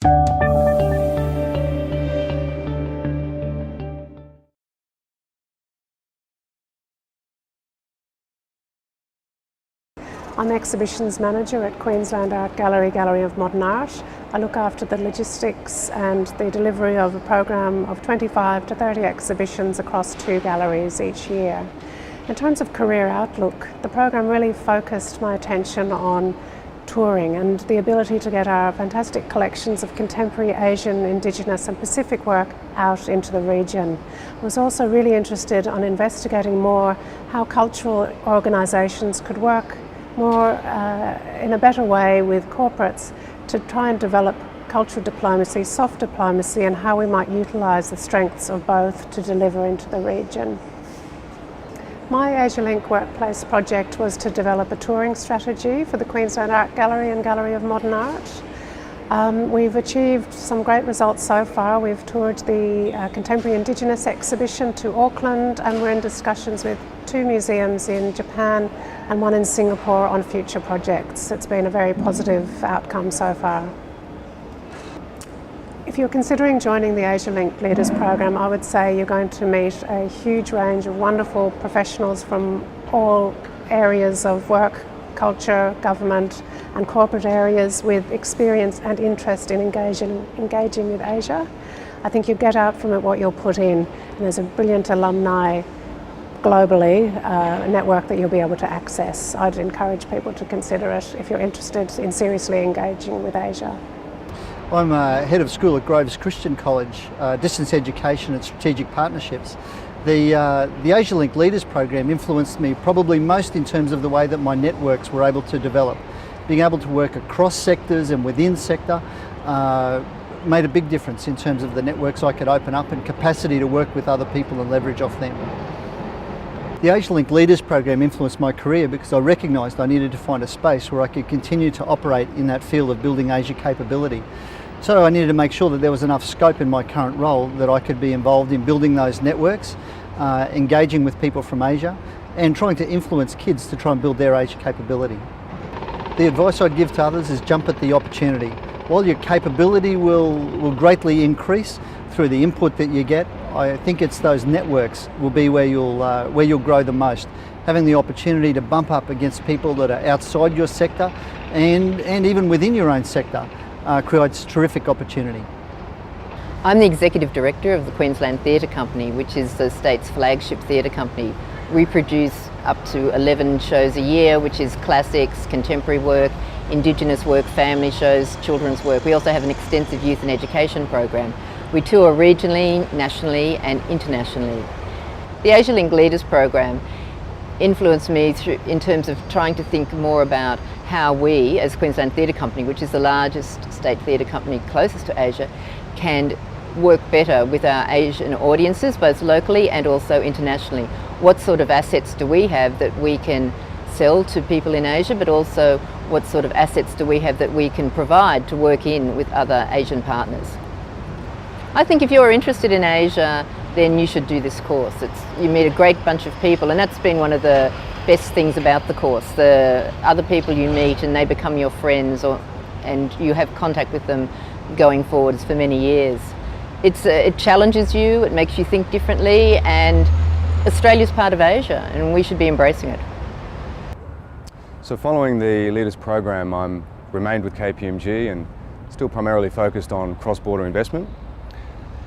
I'm Exhibitions Manager at Queensland Art Gallery, Gallery of Modern Art. I look after the logistics and the delivery of a program of 25 to 30 exhibitions across 2 galleries each year. In terms of career outlook, the program really focused my attention on touring and the ability to get our fantastic collections of contemporary Asian, Indigenous and Pacific work out into the region. I was also really interested in investigating more how cultural organisations could work more in a better way with corporates to try and develop cultural diplomacy, soft diplomacy, and how we might utilise the strengths of both to deliver into the region. My Asialink Workplace project was to develop a touring strategy for the Queensland Art Gallery and Gallery of Modern Art. We've achieved some great results so far. We've toured the Contemporary Indigenous exhibition to Auckland, and we're in discussions with 2 museums in Japan and 1 in Singapore on future projects. It's been a very positive outcome so far. If you're considering joining the Asialink Leaders program, I would say you're going to meet a huge range of wonderful professionals from all areas of work, culture, government and corporate areas with experience and interest in engaging with Asia. I think you get out from it what you'll put in, and there's a brilliant alumni globally, a network that you'll be able to access. I'd encourage people to consider it if you're interested in seriously engaging with Asia. I'm head of school at Groves Christian College, distance education and strategic partnerships. The Asialink Leaders program influenced me probably most in terms of the way that my networks were able to develop. Being able to work across sectors and within sector made a big difference in terms of the networks I could open up and capacity to work with other people and leverage off them. The Asialink Leaders program influenced my career because I recognised I needed to find a space where I could continue to operate in that field of building Asia capability. So I needed to make sure that there was enough scope in my current role that I could be involved in building those networks, engaging with people from Asia and trying to influence kids to try and build their Asia capability. The advice I'd give to others is jump at the opportunity. While your capability will greatly increase through the input that you get, I think it's those networks will be where you'll grow the most. Having the opportunity to bump up against people that are outside your sector and even within your own sector creates terrific opportunity. I'm the Executive Director of the Queensland Theatre Company, which is the state's flagship theatre company. We produce up to 11 shows a year, which is classics, contemporary work, Indigenous work, family shows, children's work. We also have an extensive youth and education program. We tour regionally, nationally and internationally. The Asialink Leaders program influenced me in terms of trying to think more about how we, as Queensland Theatre Company, which is the largest state theatre company closest to Asia, can work better with our Asian audiences, both locally and also internationally. What sort of assets do we have that we can sell to people in Asia, but also what sort of assets do we have that we can provide to work in with other Asian partners? I think if you're interested in Asia, then you should do this course. You meet a great bunch of people, and that's been one of the best things about the course. The other people you meet and they become your friends, and you have contact with them going forwards for many years. It challenges you, it makes you think differently, and Australia's part of Asia and we should be embracing it. So following the Leaders program, I'm remained with KPMG and still primarily focused on cross-border investment.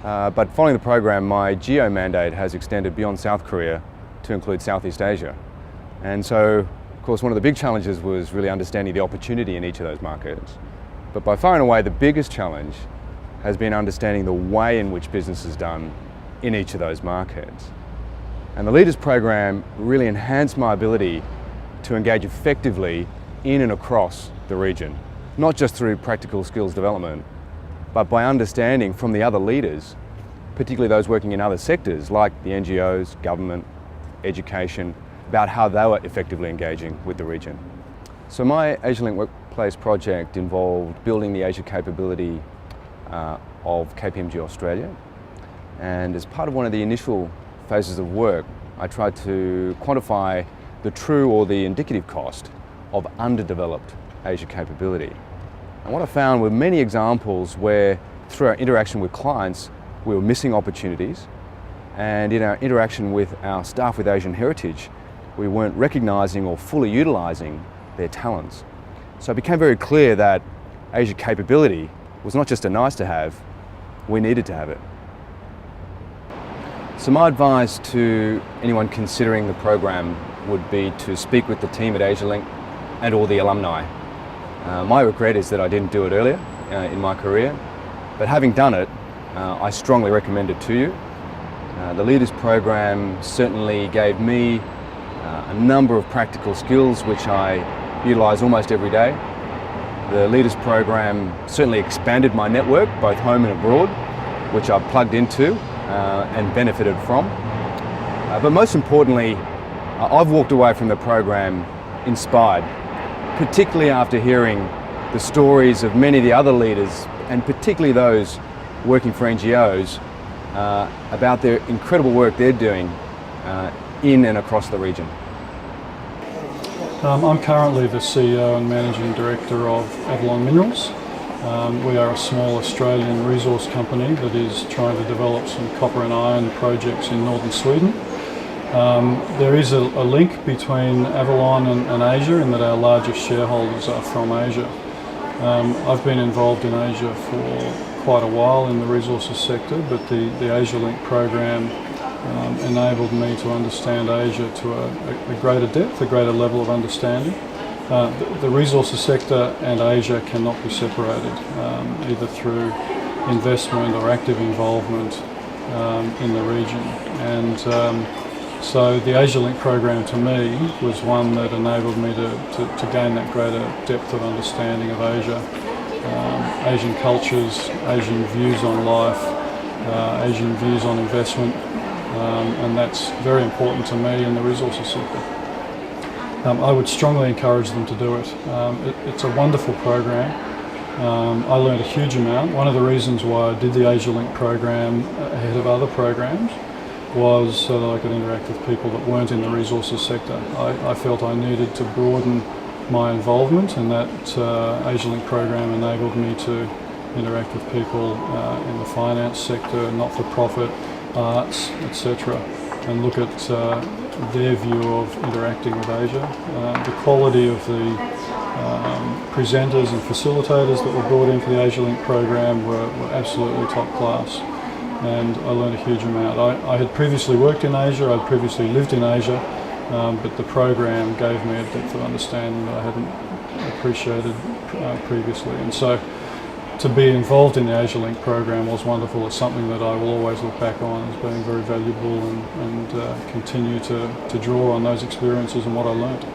But following the program, my geo mandate has extended beyond South Korea to include Southeast Asia. And so, of course, one of the big challenges was really understanding the opportunity in each of those markets. But by far and away, the biggest challenge has been understanding the way in which business is done in each of those markets. And the Leaders program really enhanced my ability to engage effectively in and across the region, not just through practical skills development, but by understanding from the other leaders, particularly those working in other sectors like the NGOs, government, education, about how they were effectively engaging with the region. So my Asialink Workplace project involved building the Asia capability of KPMG Australia. And as part of one of the initial phases of work, I tried to quantify the true or the indicative cost of underdeveloped Asia capability. And what I found were many examples where, through our interaction with clients, we were missing opportunities, and in our interaction with our staff with Asian heritage, we weren't recognising or fully utilising their talents. So it became very clear that Asia capability was not just a nice to have, we needed to have it. So my advice to anyone considering the program would be to speak with the team at Asialink and all the alumni. My regret is that I didn't do it earlier in my career, but having done it, I strongly recommend it to you. The Leaders program certainly gave me a number of practical skills which I utilise almost every day. The Leaders program certainly expanded my network, both home and abroad, which I've plugged into and benefited from. But most importantly, I've walked away from the program inspired, particularly after hearing the stories of many of the other leaders, and particularly those working for NGOs, about their incredible work they're doing in and across the region. I'm currently the CEO and Managing Director of Avalon Minerals. We are a small Australian resource company that is trying to develop some copper and iron projects in northern Sweden. There is a link between Avalon and Asia in that our largest shareholders are from Asia. I've been involved in Asia for quite a while in the resources sector, but the Asialink program enabled me to understand Asia to a greater depth, a greater level of understanding. The resources sector and Asia cannot be separated, either through investment or active involvement in the region. And so the Asialink program to me was one that enabled me to gain that greater depth of understanding of Asia, Asian cultures, Asian views on life, Asian views on investment, and that's very important to me in the resources sector. I would strongly encourage them to do it. It's a wonderful program. I learned a huge amount. One of the reasons why I did the Asialink program ahead of other programs was so that I could interact with people that weren't in the resources sector. I felt I needed to broaden my involvement, and that Asialink program enabled me to interact with people in the finance sector, not-for-profit, arts, etc., and look at their view of interacting with Asia. The quality of the presenters and facilitators that were brought in for the Asialink program were absolutely top class, and I learned a huge amount. I had previously worked in Asia, I'd previously lived in Asia, but the program gave me a depth of understanding that I hadn't appreciated previously. And so to be involved in the Asialink program was wonderful. It's something that I will always look back on as being very valuable, and continue to draw on those experiences and what I learnt.